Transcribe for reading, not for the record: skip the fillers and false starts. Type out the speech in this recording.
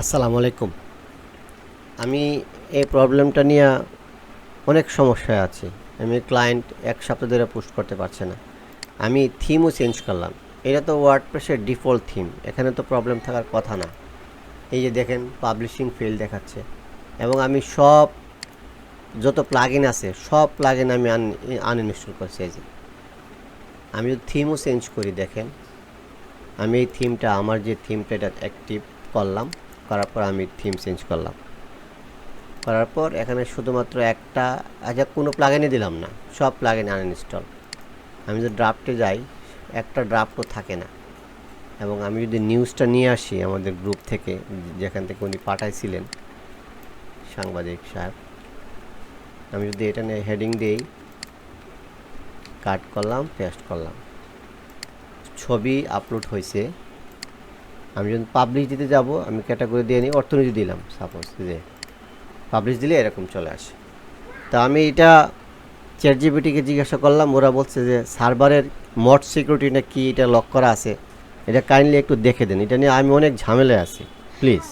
আসসালামু আলাইকুম। আমি এই প্রবলেমটা নিয়ে অনেক সমস্যায় আছি। আমি ক্লায়েন্ট ১ সপ্তাহ ধরে পোস্ট করতে পারছে না। আমি থিমও চেঞ্জ করলাম। এটা তো ওয়ার্ডপ্রেসের ডিফল্ট থিম। এখানে তো প্রবলেম থাকার কথা না। এই যে দেখেন পাবলিশিং ফেল দেখাচ্ছে এবং আমি যত প্লাগইন আছে সব প্লাগইন আমি আনইনস্টল করছি। এই যে আমি যদি থিমও চেঞ্জ করি দেখেন, আমি এই থিমটা আমার যে থিমটা এটা অ্যাক্টিভ করলাম, করার পর আমি থিম চেঞ্জ করলাম। করার পর এখানে শুধুমাত্র একটা কোনো প্লাগইনই দিলাম না, সব প্লাগইন আনইনস্টল। আমি যদি ড্রাফটে যাই একটা ড্রাফটও থাকে না। এবং আমি যদি নিউজটা নিয়ে আসি আমাদের গ্রুপ থেকে, যেখান থেকে উনি পাঠাইছিলেন সাংবাদিক সাহেব, আমি যদি এটা নিয়ে হেডিং দিই, কাট করলাম, পেস্ট করলাম, ছবি আপলোড হয়েছে। আমি যখন পাবলিশ দিতে যাব, আমি ক্যাটাগরি দিয়ে নিই, অর্থনীতি দিলাম সাপোজ, যে পাবলিশ দিলে এরকম চলে আসে। তা আমি এটা চ্যাটজিপিটিকে জিজ্ঞাসা করলাম, ওরা বলছে যে সার্ভারের মড সিকিউরিটি না কি এটা লক করা আছে, এটা কাইন্ডলি একটু দেখে দেন। এটা নিয়ে আমি অনেক ঝামেলায় আছি, প্লিজ।